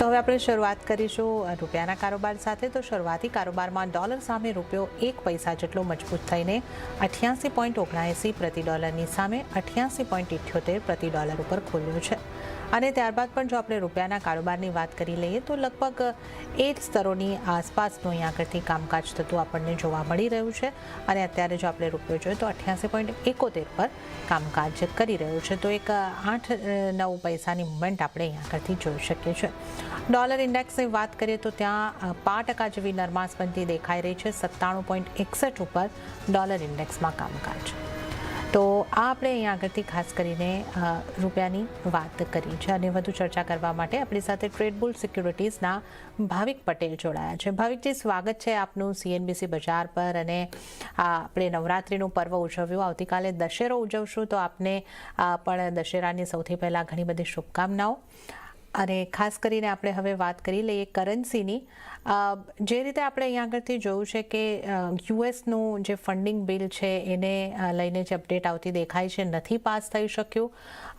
તો હવે આપણે શરૂઆત કરીશું રૂપિયાના કારોબાર સાથે। તો શરૂઆતી કારોબારમાં ડોલર સામે રૂપિયો 1 પૈસા જેટલો મજબૂત થઈને 88.79 પ્રતિ ડોલરની સામે 88.78 પ્રતિ ડોલર ઉપર ખોલ્યો છે। અને ત્યારબાદ પણ જો આપણે રૂપિયાના કારોબારની વાત કરી લઈએ તો લગભગ એ જ સ્તરોની આસપાસનું અહીં આગળથી કામકાજ થતું આપણને જોવા મળી રહ્યું છે। અને અત્યારે જો આપણે રૂપિયો જોઈએ તો 88.71 પર કામકાજ કરી રહ્યું છે। તો એક 8-9 પૈસાની મુવમેન્ટ આપણે અહીં આગળથી જોઈ શકીએ છીએ। ડોલર ઇન્ડેક્સની વાત કરીએ તો ત્યાં 5% જેવી નરમાશ બનતી દેખાઈ રહી છે। 97.61 ઉપર ડોલર ઇન્ડેક્સમાં કામકાજ। તો આ આપણે અહીંયા આગળથી ખાસ કરીને રૂપિયાની વાત કરી છે। અને વધુ ચર્ચા કરવા માટે આપણી સાથે ટ્રેડબુલ સિક્યુરિટીઝના ભાવિક પટેલ જોડાયા છે। ભાવિકજી, સ્વાગત છે આપનું CNBC બજાર પર। અને આપણે નવરાત્રિનું પર્વ ઉજવ્યું, આવતીકાલે દશેરો ઉજવશું, તો આપને પણ દશેરાની સૌથી પહેલાં ઘણી બધી શુભકામનાઓ। અને ખાસ કરીને આપણે હવે વાત કરી લઈએ કરન્સીની। જે રીતે આપણે અહીંયા આગળથી જોયું છે કે યુએસનું જે ફંડિંગ બિલ છે એને લઈને જે અપડેટ આવતી દેખાય છે, નથી પાસ થઈ શક્યું।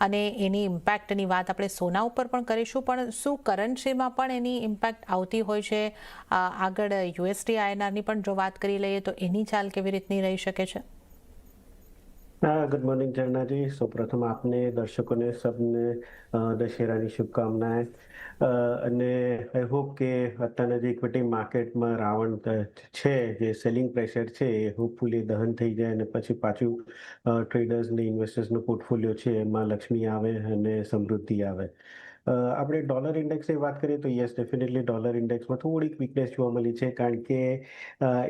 અને એની ઇમ્પેક્ટની વાત આપણે સોના ઉપર પણ કરીશું, પણ શું કરન્સીમાં પણ એની ઇમ્પેક્ટ આવતી હોય છે? આગળ USD INRની પણ જો વાત કરી લઈએ તો એની ચાલ કેવી રીતની રહી શકે છે? ગુડ મોર્નિંગ ચરણાજી। સૌપ્રથમ આપને, દર્શકોને સબને દશેરાની શુભકામનાएं। અને આઈ હોપ કે અત્યારના જે ઇક્વિટી માર્કેટમાં રાવણ છે, જે સેલિંગ પ્રેશર છે, એ હોપફુલી દહન થઈ જાય અને પછી પાછું ટ્રેડર્સ ને ઇન્વેસ્ટર્સનો પોર્ટફોલિયો છે એમાં લક્ષ્મી આવે અને સમૃદ્ધિ આવે। આપણે ડોલર ઇન્ડેક્સની વાત કરીએ તો યસ, ડેફિનેટલી ડોલર ઇન્ડેક્સમાં થોડીક વીકનેસ જોવા મળી છે, કારણ કે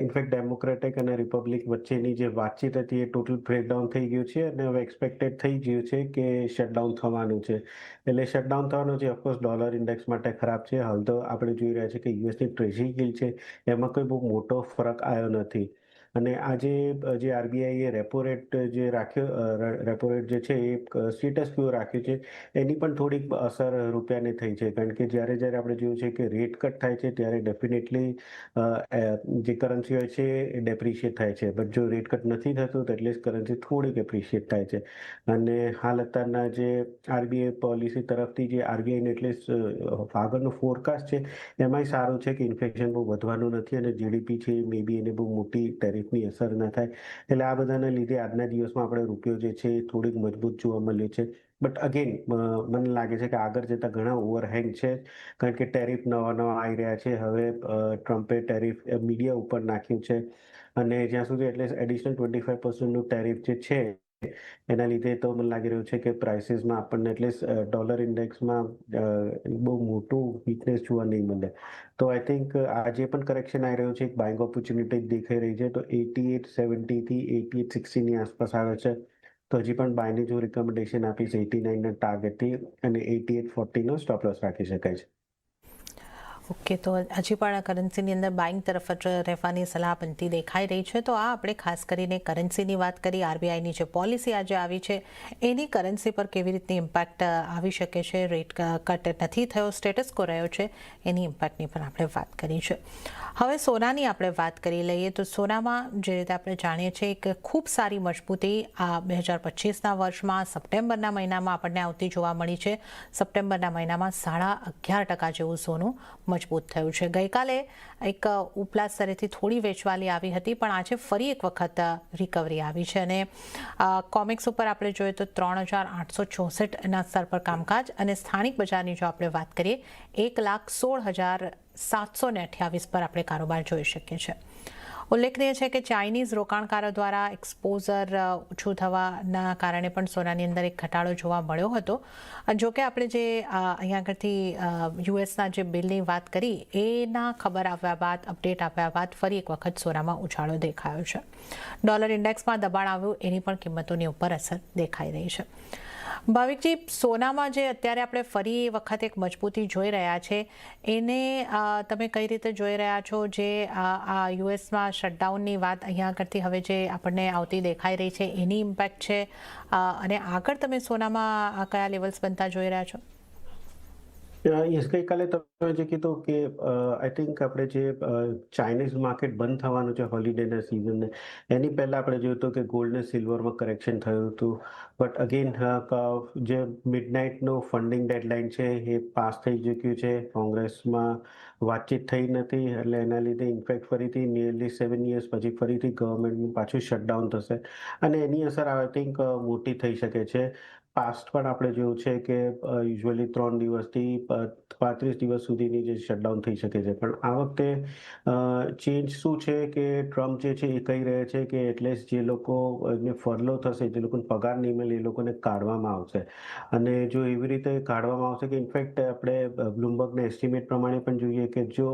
ઇનફેક્ટ ડેમોક્રેટિક અને રિપબ્લિક વચ્ચેની જે વાતચીત હતી એ ટોટલ બ્રેકડાઉન થઈ ગયું છે અને હવે એક્સપેક્ટેડ થઈ ગયું છે કે શટડાઉન થવાનું છે। એટલે શટડાઉન થવાનું છે, ઓફકોર્સ ડોલર ઇન્ડેક્સ માટે ખરાબ છે। હાલ તો આપણે જોઈ રહ્યા છીએ કે યુએસની ટ્રેઝરી yield છે એમાં કોઈ બહુ મોટો ફરક આવ્યો નથી। અને આજે જે આરબીઆઈએ રેપો રેટ જે રાખ્યો, રેપો રેટ જે છે એ સ્ટેટસ ક્વો રાખ્યું છે, એની પણ થોડીક અસર રૂપિયાને થઈ છે, કારણ કે જ્યારે આપણે જોયું છે કે રેટ કટ થાય છે ત્યારે ડેફિનેટલી જે કરન્સી હોય છે એ ડેપ્રિશિએટ થાય છે, બટ જો રેટ કટ નથી થતું તો એટલીસ્ટ કરન્સી થોડીક એપ્રિશિએટ થાય છે। અને હાલ અત્યારના જે આરબીઆઈ પોલિસી તરફથી જે આરબીઆઈને એટલીસ્ટ આગળનું ફોરકાસ્ટ છે એમાંય સારું છે કે ઇન્ફ્લેશન બહુ વધવાનું નથી અને જીડીપી છે મે બી એને બહુ મોટી ટેરિફની અસર ના થાય। એટલે આ બધાના લીધે આજના દિવસમાં આપણે રૂપિયો જે છે એ થોડીક મજબૂત જોવા મળ્યો છે। બટ અગેન મને લાગે છે કે આગળ જતા ઘણા ઓવરહેંગ છે, કારણ કે ટેરિફ નવા આવી રહ્યા છે। હવે ટ્રમ્પે ટેરિફ મીડિયા ઉપર નાખ્યું છે અને જ્યાં સુધી એટલે એડિશનલ 25% ટેરિફ જે છે એના લીધે તો મને લાગી રહ્યું છે કે પ્રાઇસીસમાં આપણને એટલે ડોલર ઇન્ડેક્સમાં બહુ મોટું વીકનેસ જોવા નહીં મળે। તો આઈ થિંક આજે પણ કરેક્શન આવી રહ્યું છે, એક બાઇંગ ઓપોર્ચ્યુનિટી દેખાઈ રહી છે। તો 88.70 થી 88.60ની આસપાસ આવે છે, તો હજી પણ બાયની જો રિકમેન્ડેશન આપીશ 89ના ટાર્ગેટથી, અને 88.40નો સ્ટોપ લોસ રાખી શકાય છે। ઓકે, તો હજી પણ કરન્સીની અંદર બાઇંગ તરફ જ રહેવાની સલાહ બનતી દેખાઈ રહી છે। તો આ આપણે ખાસ કરીને કરન્સીની વાત કરી। આરબીઆઈની જે પોલિસી આજે આવી છે એની કરન્સી પર કેવી રીતની ઇમ્પેક્ટ આવી શકે છે? રેટ કટ નથી થયો, સ્ટેટસ કો રહ્યો છે, એની ઇમ્પેક્ટની પણ આપણે વાત કરી છે। હવે સોનાની આપણે વાત કરી લઈએ તો સોનામાં જે રીતે આપણે જાણીએ છીએ એક ખૂબ સારી મજબૂતી આ 2025ના વર્ષમાં સપ્ટેમ્બરના મહિનામાં આપણને આવતી જોવા મળી છે। સપ્ટેમ્બરના મહિનામાં 11.5% જેવું સોનું મજબૂત થયું છે। ગઈકાલે એક ઉપલા સ્તરેથી થોડી વેચવાલી આવી હતી, પણ આજે ફરી એક વખત રિકવરી આવી છે। અને કોમેક્સ ઉપર આપણે જોઈએ તો 3,864ના સ્તર પર કામકાજ, અને સ્થાનિક બજારની જો આપણે વાત કરીએ 1,16,728 પર આપણે કારોબાર જોઈ શકીએ છીએ। ઉલ્લેખનીય છે કે ચાઇનીઝ રોકાણકારો દ્વારા એક્સપોઝર ઓછું થવાના કારણે પણ સોનાની અંદર એક ઘટાડો જોવા મળ્યો હતો। જો કે આપણે જે અહીંયા આગળથી યુએસના જે બિલની વાત કરી એના ખબર આવ્યા બાદ, અપડેટ આવ્યા બાદ ફરી એક વખત સોનામાં ઉછાળો દેખાયો છે। ડોલર ઇન્ડેક્સમાં દબાણ આવ્યું, એની પણ કિંમતોની ઉપર અસર દેખાઈ રહી છે। ભાવિકજી, સોનામાં જે અત્યારે આપણે ફરી વખત એક મજબૂતી જોઈ રહ્યા છે એને તમે કઈ રીતે જોઈ રહ્યા છો? જે આ યુએસમાં શટડાઉનની વાત અહીંયા આગળથી હવે જે આપણને આવતી દેખાઈ રહી છે એની ઇમ્પેક્ટ છે, અને આગળ તમે સોનામાં કયા લેવલ્સ બનતા જોઈ રહ્યા છો? યસ, ગઈકાલે તમે જે કીધું કે આઈ થિંક આપણે જે ચાઇનીઝ માર્કેટ બંધ થવાનું છે હોલિડેના સિઝનને, એની પહેલા આપણે જોયું હતું કે ગોલ્ડ ને સિલ્વરમાં કરેક્શન થયું હતું. બટ અગેન જે મિડનાઇટનો ફંડિંગ ડેડલાઇન છે એ પાસ થઈ ચૂક્યું છે. કોંગ્રેસમાં વાતચીત થઈ નથી, એટલે એના લીધે ઇનફેક્ટ ફરીથી નિયરલી 7 years પછી ફરીથી ગવર્મેન્ટનું પાછું શટડાઉન થશે અને એની અસર આઈ થિંક મોટી થઈ શકે છે. પાસ્ટ પણ આપણે જોયું છે કે યુઝ્યુઅલી 3 દિવસથી 35 દિવસ સુધીની જે શટડાઉન થઈ શકે છે, પણ આ વખતે ચેન્જ શું છે કે ટ્રમ્પ જે છે એ કહી રહ્યા છે કે એટલીસ્ટ જે લોકોને ફરલો થશે, જે લોકોને પગાર નહીં મળે, એ લોકોને કાઢવામાં આવશે. અને જો એવી રીતે કાઢવામાં આવશે કે ઇનફેક્ટ આપણે બ્લુમબર્ગના એસ્ટિમેટ પ્રમાણે પણ જોઈએ કે જો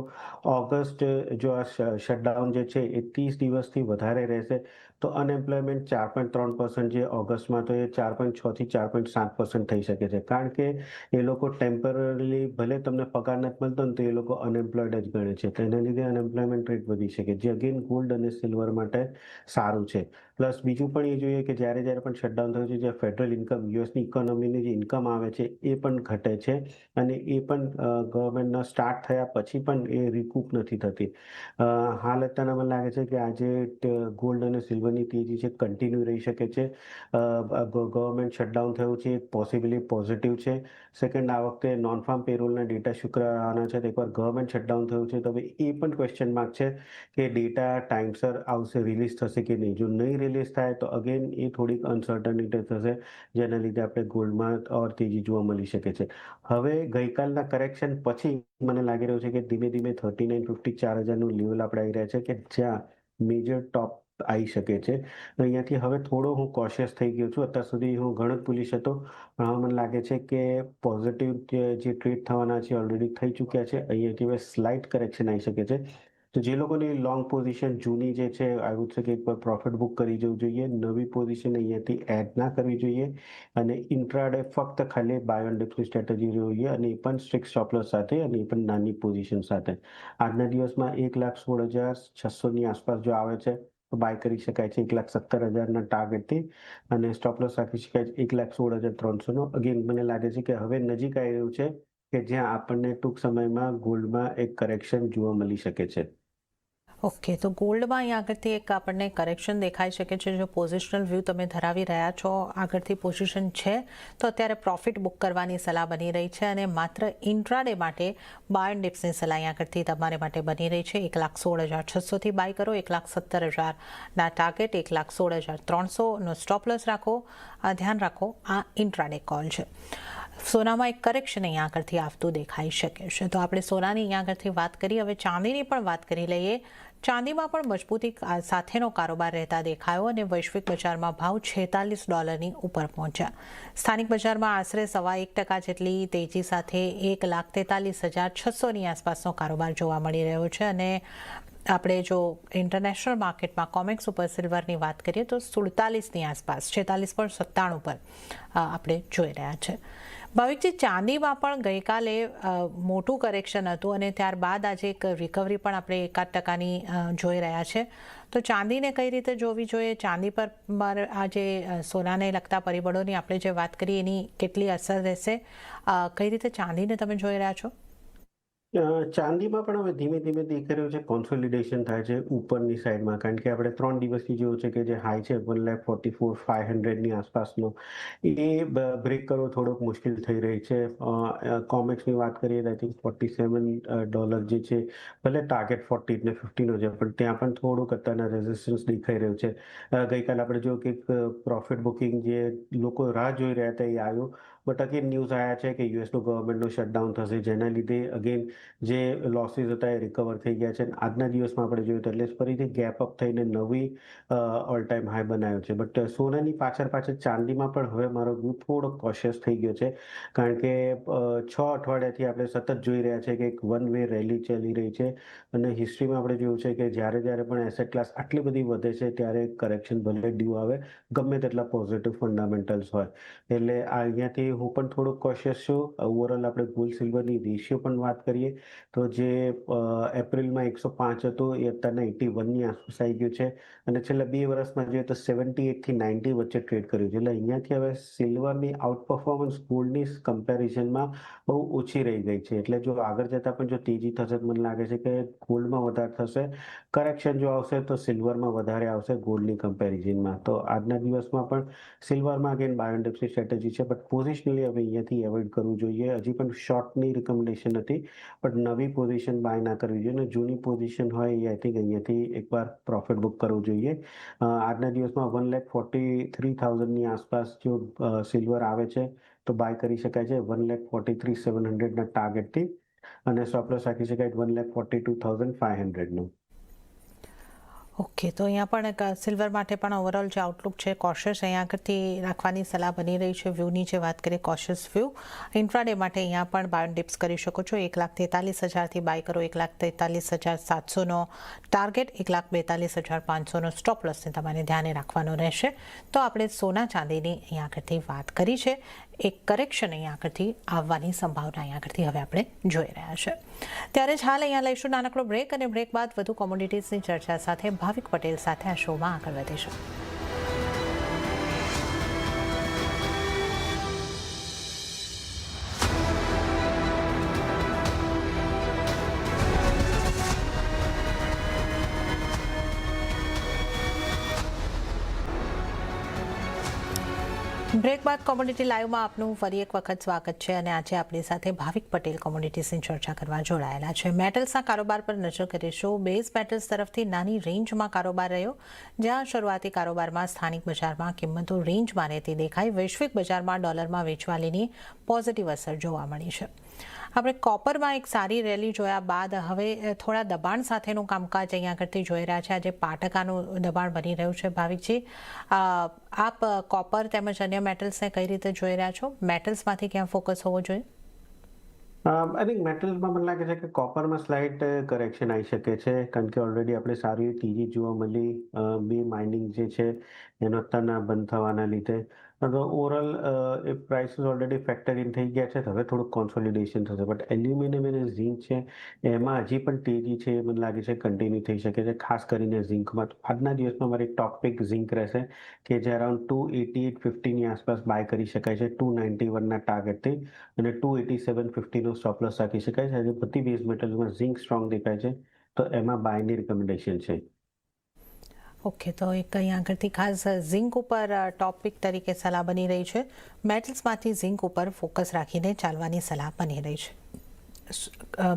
ઓગસ્ટ જો આ શટડાઉન જે છે એ 30 દિવસથી વધારે રહેશે તો અનએમ્પ્લોયમેન્ટ 4.3% જે ઓગસ્ટમાં, તો એ 4.6 થી 4.7% થઈ શકે છે. કારણ કે એ લોકો ટેમ્પરરીલી ભલે તમને પગાર નથી મળતો ને તો એ લોકો અનએમ્પ્લોયડ જ ગણે છે, તો એના લીધે અનએમ્પ્લોયમેન્ટ રેટ વધી શકે, જે અગેન ગોલ્ડ અને સિલ્વર માટે સારું છે. પ્લસ બીજું પણ એ જોઈએ કે જ્યારે જ્યારે પણ શટડાઉન થયું છે, જે ફેડરલ ઇન્કમ, યુએસની ઇકોનોમીની જે ઇન્કમ આવે છે એ પણ ઘટે છે અને એ પણ ગવર્મેન્ટના સ્ટાર્ટ થયા પછી પણ એ રિકૂપ નથી થતી. હાલ અત્યારે મને લાગે છે કે આજે ગોલ્ડ અને સિલ્વરની તેજી છે કન્ટિન્યુ રહી શકે છે. ગવર્મેન્ટ શટડાઉન થયું છે, પોસિબલી પોઝિટિવ છે. સેકન્ડ, આ વખતે નોન ફાર્મ પેરોલના ડેટા શુક્ર આવવાના છે, તો એકવાર ગવર્મેન્ટ શટડાઉન થયું છે તો હવે એ પણ ક્વેશ્ચન માર્ક છે કે ડેટા ટાઈમસર આવશે, રિલીઝ થશે કે નહીં. જો નહીં રિલીઝ થાય તો અગેન એ થોડીક અનસર્ટનિટી થશે, જેના લીધે આપણે ગોલ્ડમાં ઓર તેજી જોવા મળી શકે છે. હવે ગઈકાલના કરેક્શન પછી મને લાગી રહ્યું છે કે ધીમે ધીમે 3950 4,000નું લેવલ આપણે આવી રહ્યા છે કે જ્યાં મેજર ટોપ આવી શકે છે. અહીંયાથી હવે થોડો હું કોશિયસ થઈ ગયો છું. અત્યાર સુધી હું ઘણો જ પુલિશ હતો, પણ હવે મને લાગે છે કે પોઝિટિવ જે ટ્રેડ થવાના છે ઓલરેડી થઈ ચૂક્યા છે. અહીંયાથી હવે સ્લાઇટ કરેક્શન આવી શકે છે. તો જે લોકોની લોંગ પોઝિશન જૂની જે છે, આવું છે કે એકવાર પ્રોફિટ બુક કરી જવું જોઈએ, નવી પોઝિશન અહીંયાથી એડ ના કરવી જોઈએ અને ઇન્ટ્રાડે ફક્ત ખાલી બાય ઓન ડિપની સ્ટ્રેટેજી જોઈએ અને એ પણ સ્ટ્રિક્ટ સ્ટોપ લોસ સાથે અને એ પણ નાની પોઝિશન સાથે. આજના દિવસમાં 1,16,600ની આસપાસ જો આવે છે તો બાય કરી શકાય છે 1,17,000ના ટાર્ગેટથી અને સ્ટોપ લોસ રાખી શકાય છે 1,16,300નો. અગેન મને લાગે છે કે હવે નજીક આવી રહ્યું છે કે જ્યાં આપણને ટૂંક સમયમાં ગોલ્ડમાં એક કરેક્શન જોવા મળી શકે છે. ઓકે, તો ગોલ્ડમાં અહીં આગળથી એક આપણને કરેક્શન દેખાઈ શકે છે. જો પોઝિશનલ વ્યૂ તમે ધરાવી રહ્યા છો, આગળથી પોઝિશન છે તો અત્યારે પ્રોફિટ બુક કરવાની સલાહ બની રહી છે અને માત્ર ઇન્ટ્રાડે માટે બાય એન્ડ ડિપ્સની સલાહ અહીં આગળથી તમારે માટે બની રહી છે. 1,16,600થી બાય કરો, 1,17,000ના ટાર્ગેટ, 1,16,300નો સ્ટોપ લોસ રાખો. ધ્યાન રાખો, આ ઇન્ટ્રાડે કોલ છે. સોનામાં એક કરેક્શન અહીંયા આગળથી આવતું દેખાઈ શકે છે. તો આપણે સોનાની અહીંયા આગળથી વાત કરી, હવે ચાંદીની પણ વાત કરી લઈએ. ચાંદીમાં પણ મજબૂતી સાથેનો કારોબાર રહેતા દેખાયો અને વૈશ્વિક બજારમાં ભાવ $46 ઉપર પહોંચ્યા. સ્થાનિક બજારમાં આશરે 1.25% જેટલી તેજી સાથે 1,43,600ની આસપાસનો કારોબાર જોવા મળી રહ્યો છે અને આપણે જો ઇન્ટરનેશનલ માર્કેટમાં કોમેક્સ ઉપર સિલ્વરની વાત કરીએ તો 47ની આસપાસ, 46.97 પર આપણે જોઈ રહ્યા છે. ભાવિકજી, ચાંદીમાં પણ ગઈકાલે મોટું કરેક્શન હતું અને ત્યારબાદ આજે એક રિકવરી પણ આપણે 1% જોઈ રહ્યા છે. તો ચાંદીને કઈ રીતે જોવી જોઈએ? ચાંદી પર આજે સોનાને લગતા પરિબળોની આપણે જે વાત કરી એની કેટલી અસર રહેશે? કઈ રીતે ચાંદીને તમે જોઈ રહ્યા છો? ચાંદીમાં પણ હવે ધીમે ધીમે દેખાઈ રહ્યું છે કોન્સોલિડેશન થાય છે ઉપરની સાઈડમાં, કારણ કે આપણે 3 દિવસથી જોયું છે કે જે હાઈ છે 1,44,500ની આસપાસનો, એ બ્રેક કરવો થોડોક મુશ્કેલ થઈ રહી છે. કોમેક્સની વાત કરીએ તો આઈ થિંક $47 જે છે, ભલે ટાર્ગેટ 40 ને 50નો છે, પણ ત્યાં પણ થોડુંક અત્યારના રેઝિસ્ટન્સ દેખાઈ રહ્યું છે. ગઈકાલે આપણે જોયું કે પ્રોફિટ બુકિંગ જે લોકો રાહ જોઈ રહ્યા હતા એ આવ્યું, બટ અગેન ન્યૂઝ આવ્યા છે કે યુએસનું ગવર્મેન્ટનું શટડાઉન થશે, જેના લીધે અગેન જે લોસીસ હતા એ રિકવર થઈ ગયા છે. આજના દિવસમાં આપણે જોયું તો એટલે ફરીથી ગેપ અપ થઈને નવી ઓલ ટાઈમ હાઈ બનાવ્યો છે. બટ સોનાની પાછળ ચાંદીમાં પણ હવે મારો વ્યૂ થોડો કોશિયસ થઈ ગયો છે, કારણ કે 6 અઠવાડિયાથી આપણે સતત જોઈ રહ્યા છે કે એક વન વે રેલી ચાલી રહી છે અને હિસ્ટ્રીમાં આપણે જોયું છે કે જ્યારે જ્યારે પણ એસેટ ક્લાસ આટલી બધી વધે છે ત્યારે કરેક્શન ભલે ડ્યુ આવે, ગમે તેટલા પોઝિટિવ ફંડામેન્ટલ્સ હોય. એટલે અહીંયાથી હું પણ થોડુંક કોશિયસ છું. ઓવરઓલ આપણે ગોલ્ડ સિલ્વરની રેશિયો પણ વાત કરીએ તો જે એપ્રિલમાં 105 હતું એ અત્યારના 81ની આસપાસ આવી ગયું છે અને છેલ્લા 2 વર્ષમાં જોઈએ તો 78 થી 90 વચ્ચે ટ્રેડ કર્યું છે. એટલે અહીંયાથી હવે સિલ્વરની આઉટ પરફોર્મન્સ ગોલ્ડની કમ્પેરિઝનમાં બહુ ઓછી રહી ગઈ છે. એટલે જો આગળ જતાં પણ જો તેજી થશે તો મને લાગે છે કે ગોલ્ડમાં વધારે થશે. કરેક્શન જો આવશે તો સિલ્વરમાં વધારે આવશે ગોલ્ડની કમ્પેરિઝનમાં. તો આજના દિવસમાં પણ સિલ્વરમાં અગેન બાય એન્ડ ડિપ્સની સ્ટ્રેટેજી છે, બટ પોઝિશનલી હવે અહીંયાથી એવોઇડ કરવું જોઈએ. હજી પણ શોર્ટની રિકમેન્ડેશન નથી, બટ નવી પોઝિશન બાય ના કરવી જોઈએ. અને જૂની પોઝિશન હોય એ આઈ થિંક અહીંયાથી એકવાર પ્રોફિટ બુક કરવું જોઈએ. આજના દિવસમાં 1,43,000ની આસપાસ જો સિલ્વર આવે છે તો બાય કરી શકાય છે 1,43,700ના ટાર્ગેટથી અને સ્ટોપ લોસ રાખી શકાય 1,42,500નું. ઓકે, તો અહીંયા પણ એક સિલ્વર માટે પણ ઓવરઓલ જે આઉટલુક છે કોશિયસ અહીંયા આગળથી રાખવાની સલાહ બની રહી છે. વ્યૂની જે વાત કરીએ કોશિયસ વ્યૂ ઇન્ટ્રાડે માટે અહીંયા પણ બાય એન્ડ ડિપ્સ કરી શકો છો. 1,43,000થી બાય કરો. 1,43,700નો ટાર્ગેટ, 1,42,500નો સ્ટોપ લોસને તમારે ધ્યાને રાખવાનો રહેશે. તો આપણે સોના ચાંદીની અહીંયા આગળથી વાત કરી છે. એક કરેક્શન અહીંયા આગળથી આવવાની સંભાવના અહીંયા આગળથી હવે આપણે જોઈ રહ્યા છે. ત્યારે જ હાલ અહીંયા લઈશું નાનકડો બ્રેક અને બ્રેક બાદ વધુ કોમોડિટીઝની ચર્ચા સાથે ભાવિક પટેલ સાથે આ શોમાં આગળ વધીશું. બ્રેક બાદ કોમોડિટી લાઈવમાં આપનું ફરી એક વખત સ્વાગત છે અને આજે આપણી સાથે ભાવિક પટેલ કોમોડિટીઝની ચર્ચા કરવા જોડાયેલા છે. મેટલ્સના કારોબાર પર નજર કરીશું. બેઝ મેટલ્સ તરફથી નાની રેન્જમાં કારોબાર રહ્યો, જ્યાં શરૂઆતી કારોબારમાં સ્થાનિક બજારમાં કિંમતો રેન્જમાં રહેતી દેખાઈ. વૈશ્વિક બજારમાં ડોલરમાં વેચવાલીની પોઝિટિવ અસર જોવા મળી છે. આપણે કોપરમાં એક સારી રેલી જોયા બાદ હવે થોડા દબાણ સાથેનું કામકાજ અહીંયા આગળથી જોઈ રહ્યા છે. આજે 5% દબાણ બની રહ્યું છે. ભાવિકજી, આપ કોપર તેમજ અન્ય મેટલ્સને કઈ રીતે જોઈ રહ્યા છો? મેટલ્સમાંથી ક્યાં ફોકસ હોવો જોઈએ? આઈ થિંક મેટલ્સમાં મને લાગે છે કે કોપરમાં સ્લાઇટ કરેક્શન આવી શકે છે, કારણ કે ઓલરેડી આપણે સારી એવી તેજી જોવા મળી. બે માઇનિંગ જે છે એનો અત્યારના બંધ થવાના લીધે overall A prices already factor in થઈ ગયા છે. તો હવે થોડુંક કોન્સોલિડેશન થશે, બટ એલ્યુમિનિયમ અને ઝીંક છે એમાં હજી પણ તેજી છે મને લાગે છે કન્ટિન્યુ થઈ શકે છે, ખાસ કરીને ઝીંકમાં. તો આજના દિવસમાં મારી ટોપ પિક ઝીંક રહેશે કે જે અરાઉન્ડ 288.50ની આસપાસ બાય કરી શકાય છે 291ના ટાર્ગેટથી અને 287.50નો સ્ટોપ લોસ રાખી શકાય છે. આજે બધી બેઝ મેટલ્સમાં ઝીંક સ્ટ્રોંગ દેખાય છે, તો એમાં બાયની રિકમેન્ડેશન છે. ઓકે, તો એક અહીંયા આગળથી ખાસ ઝિંક ઉપર ટોપિક તરીકે સલાહ બની રહી છે. મેટલ્સમાંથી ઝિંક ઉપર ફોકસ રાખીને ચાલવાની સલાહ બની રહી છે.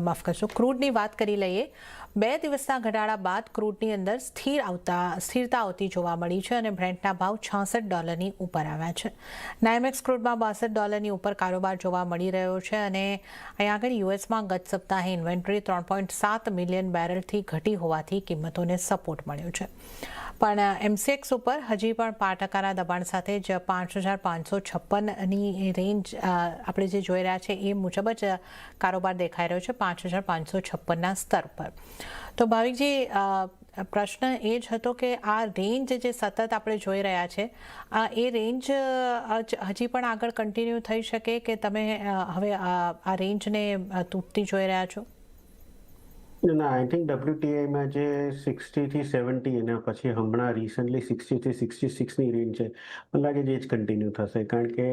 માફ કરશો, ક્રૂડની વાત કરી લઈએ. 2 દિવસના ઘટાડા બાદ ક્રૂડની અંદર સ્થિરતા આવતી જોવા મળી છે અને બ્રેન્ટના ભાવ $66 ઉપર આવ્યા છે. નાયમેક્સ ક્રૂડમાં $62 ઉપર કારોબાર જોવા મળી રહ્યો છે અને અહીંયા આગળ યુએસમાં ગત સપ્તાહે ઇન્વેન્ટરી 3.7 મિલિયન બેરલથી ઘટી હોવાથી કિંમતોને સપોર્ટ મળ્યો છે. પણ એમસીએક્સ ઉપર હજી પણ 5%ના દબાણ સાથે જ 5,556ની રેન્જ આપણે જે જોઈ રહ્યા છે એ મુજબ જ કારોબાર દેખાઈ રહ્યો છે 5,556ના સ્તર પર. તો ભાવિકજી, પ્રશ્ન એ જ હતો કે આ રેન્જ જે સતત આપણે જોઈ રહ્યા છે એ રેન્જ હજી પણ આગળ કન્ટિન્યુ થઈ શકે કે તમે હવે આ રેન્જને તૂટતી જોઈ રહ્યા છો? ના, આઈ થિંક WTIમાં જે 60 થી 70 એના પછી હમણાં રિસન્ટલી 60 થી 66ની રેન્જ છે, મને લાગે છે એ જ કન્ટિન્યુ થશે, કારણ કે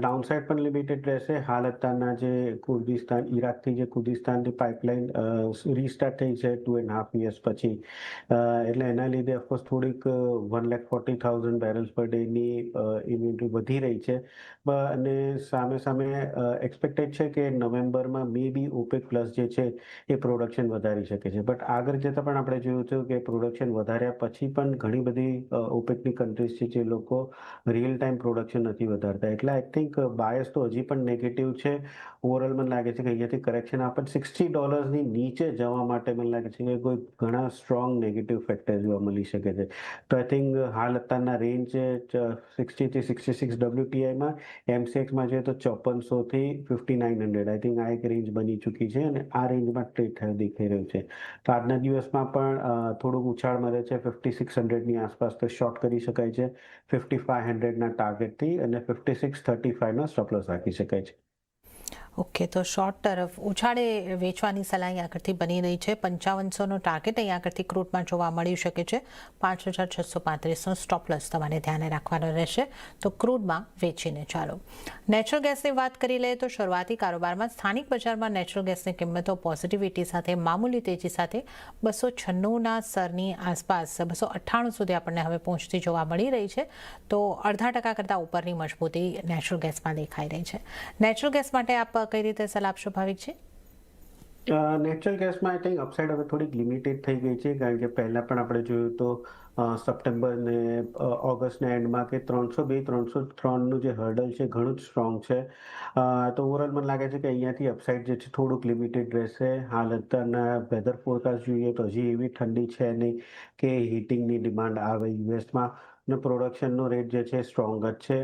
ડાઉનસાઇડ પણ લિમિટેડ રહેશે. હાલ અત્યારના જે કુર્દિસ્તાન, ઈરાકથી જે કુર્દિસ્તાનની પાઇપલાઇન રીસ્ટાર્ટ થઈ છે 2.5 years પછી, એટલે એના લીધે ઓફકોર્સ થોડીક 1,40,000 બેરલ્સ પર ડેની ઇન્વેન્ટરી વધી રહી છે. અને સામે એક્સપેક્ટેડ છે કે નવેમ્બરમાં મે બી ઓપેક પ્લસ જે છે એ પ્રોડક્શન વધારી શકે છે. બટ આગળ જતાં પણ આપણે જોયું હતું કે પ્રોડક્શન વધાર્યા પછી પણ ઘણી બધી ઓપેકની કન્ટ્રીઝ છે જે લોકો રિયલ ટાઈમ પ્રોડક્શન નથી વધારતા. એટલે આઈ થિંક બાયસ તો હજી પણ નેગેટિવ છે. ઓવરઓલ મને લાગે છે કે અહીંયાથી કરેક્શન આપણને $60ની નીચે જવા માટે મને લાગે છે કે કોઈ ઘણા સ્ટ્રોંગ નેગેટિવ ફેક્ટર જોવા મળી શકે છે. તો આઈ થિંક હાલ અત્યારના રેન્જ 60 થી 66 WTIમાં, એમસીએક્સમાં જોઈએ તો 5400 થી 5900. આઈ થિંક આ એક રેન્જ બની ચૂકી છે અને આ રેન્જમાં ટ્રેડ દેખાઈ રહ્યું છે. તો આજના દિવસમાં પણ થોડુંક ઉછાળ મળે છે 5600ની આસપાસ તો શોર્ટ કરી શકાય છે 5500ના ટાર્ગેટથી અને 5635નો સ્ટોપ લોસ રાખી શકાય છે. ઓકે, તો શોર્ટ તરફ ઉછાળે વેચવાની સલાહ અહીં આગળથી બની રહી છે. 5500નો ટાર્ગેટ અહીં આગળથી ક્રૂડમાં જોવા મળી શકે છે. 5635નો સ્ટોપ લોસ તમારે ધ્યાને રાખવાનો રહેશે. તો ક્રૂડમાં વેચીને ચાલો. નેચરલ ગેસની વાત કરી લઈએ તો શરૂઆતી કારોબારમાં સ્થાનિક બજારમાં નેચરલ ગેસની કિંમતો પોઝિટિવિટી સાથે મામૂલી તેજી સાથે 296ના સ્તરની આસપાસ 298 સુધી આપણને હવે પહોંચતી જોવા મળી રહી છે. તો 0.5% કરતાં ઉપરની મજબૂતી નેચરલ ગેસમાં દેખાઈ રહી છે. નેચરલ ગેસ માટે આપ કઈ રીતે સલાહ આપશો ભાવિકજી? નેચરલ ગેસમાં આઈ થિંક અપસાઇડ હવે થોડીક લિમિટેડ થઈ ગઈ છે કારણ કે પહેલા પણ આપણે જોયું તો સપ્ટેમ્બર ને ઓગસ્ટના એન્ડમાં કે 302-303નું જે હર્ડલ છે ઘણું જ સ્ટ્રોંગ છે. તો ઓવરઓલ મને લાગે છે કે અહીંયાથી અપસાઇડ જે છે થોડુંક લિમિટેડ રહેશે. હાલ અત્યારના વેધર ફોરકાસ્ટ જોઈએ તો હજી એવી ઠંડી છે નહીં કે હીટિંગની ડિમાન્ડ આવે યુએસમાં ને પ્રોડક્શનનો રેટ જે છે સ્ટ્રોંગ જ છે.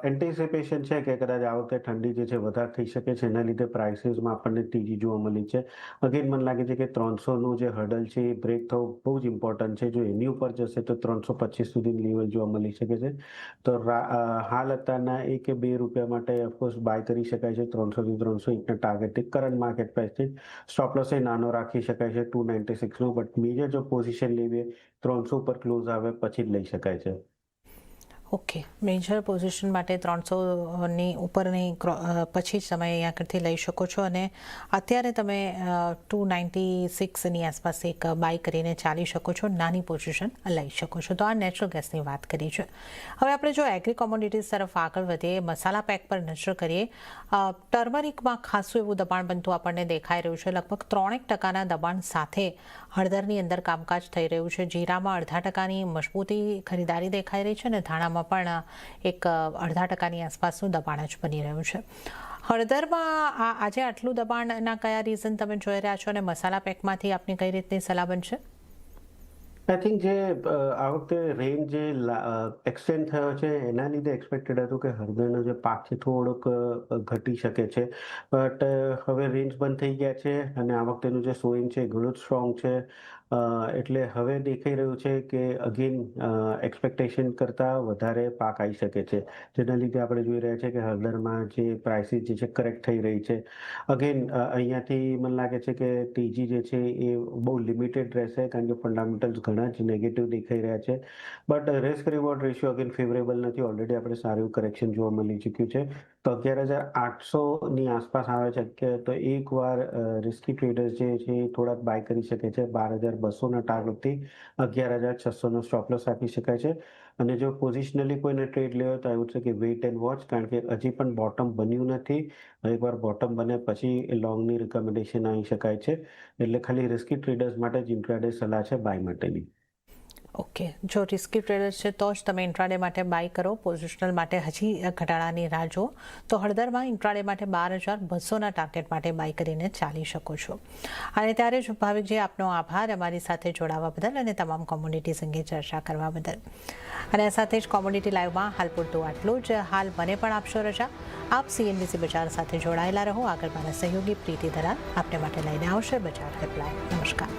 એન્ટિસિપેશન છે કે કદાચ આ વખતે ઠંડી જે છે વધારે થઈ શકે છે એના લીધે પ્રાઇસીસમાં આપણને તેજી જોવા મળી છે. અગેન મને લાગે છે કે 300નું જે હર્ડલ છે એ બ્રેક થવું બહુ જ ઇમ્પોર્ટન્ટ છે. જો એની ઉપર જશે તો 325 સુધીની લેવલ જોવા મળી શકે છે. તો હાલ અત્યારના 1 કે 2 રૂપિયા માટે ઓફકોર્સ બાય કરી શકાય છે 300થી 301ના ટાર્ગેટથી કરંટ માર્કેટ પ્રાઇસથી. સ્ટોપ લોસ એ નાનો રાખી શકાય છે 296નો, બટ મેજર જો પોઝિશન લેવી 300 ઉપર ક્લોઝ આવે પછી જ લઈ શકાય છે. ઓકે, મેજર પોઝિશન માટે 300ની ઉપરની પછી જ તમે અહીં આગળથી લઈ શકો છો અને અત્યારે તમે 296ની આસપાસ એક બાય કરીને ચાલી શકો છો, નાની પોઝિશન લઈ શકો છો. તો આ નેચરલ ગેસની વાત કરી છે. હવે આપણે જો એગ્રી કોમોડિટીઝ તરફ આગળ વધીએ, મસાલા પેક પર નજર કરીએ, ટર્મરિકમાં ખાસું એવું દબાણ બનતું આપણને દેખાઈ રહ્યું છે. લગભગ 3% દબાણ સાથે હળદરની અંદર કામકાજ થઈ રહ્યું છે. જીરામાં 0.5%ની મજબૂતી ખરીદારી દેખાઈ રહી છે અને ધાણામાં પણ એક 0.5%ની આસપાસનું દબાણ જ બની રહ્યું છે. હળદરમાં આજે આટલું દબાણના કયા રીઝન તમે જોઈ રહ્યા છો અને મસાલા પેકમાંથી આપની કઈ રીતની સલાહ બનશે? આઈ થિંક જે આ વખતે રેન્જ જે એક્સટેન્ડ થયો છે એના લીધે એક્સપેક્ટેડ હતું કે હળદરનો જે પાક છે થોડોક ઘટી શકે છે, બટ હવે રેન્જ બંધ થઈ ગયા છે અને આ વખતેનું જે સોઈંગ છે ઘણું જ સ્ટ્રોંગ છે. એટલે હવે દેખાઈ રહ્યું છે કે અગેન એક્સપેક્ટેશન કરતાં વધારે પાક આવી શકે છે, જેના લીધે આપણે જોઈ રહ્યા છીએ કે હળદરમાં જે પ્રાઇસીસ જે છે કરેક્ટ થઈ રહી છે. અગેન અહીંયાથી મને લાગે છે કે તેજી જે છે એ બહુ લિમિટેડ રહેશે કારણ કે ફંડામેન્ટલ્સ ઘણા જ નેગેટિવ દેખાઈ રહ્યા છે. But risk reward ratio again favourable નથી. ઓલરેડી આપણે સારું કરેક્શન જોવા મળી ચૂક્યું છે. તો 11,800ની આસપાસ આવે છે તો એકવાર રિસ્કી ટ્રેડર્સ જે છે એ થોડાક બાય કરી શકે છે. 12,200ના ટાર્ગેટથી 11,600નો સ્ટોપ લોસ રાખી શકાય છે. અને જો પોઝિશનલી કોઈને ટ્રેડ લેવો તો આવું છે કે વેઇટ એન્ડ વોચ, કારણ કે હજી પણ બોટમ બન્યું નથી. એકવાર બોટમ બને પછી લોંગની રિકમેન્ડેશન આવી શકાય છે. એટલે ખાલી રિસ્કી ટ્રેડર્સ માટે જ ઇન્ટ્રાડે સલાહ છે બાય માટેની. ઓકે, જો રિસ્કી ટ્રેડર છે તો જ તમે ઇન્ટ્રાડે માટે બાય કરો. પોઝિશનલ માટે હજી ઘટાડાની રાહ જુઓ. તો હળદરમાં ઇન્ટ્રાડે માટે 12,200ના ટાર્ગેટ માટે બાય કરીને ચાલી શકો છો. અને ત્યારે જ ભાવિકજી, આપનો આભાર અમારી સાથે જોડાવા બદલ અને તમામ કોમોડિટીઝ અંગે ચર્ચા કરવા બદલ. અને આ સાથે જ કોમોડિટી લાઈવમાં હાલ પૂરતું આટલું જ. હાલ મને પણ આપશો રજા. આપ CNBC બજાર સાથે જોડાયેલા રહો. આગળ મારા સહયોગી પ્રીતિ દલાલ આપને માટે લઈને આવશે બજાર હેલ્પલાઇન. નમસ્કાર.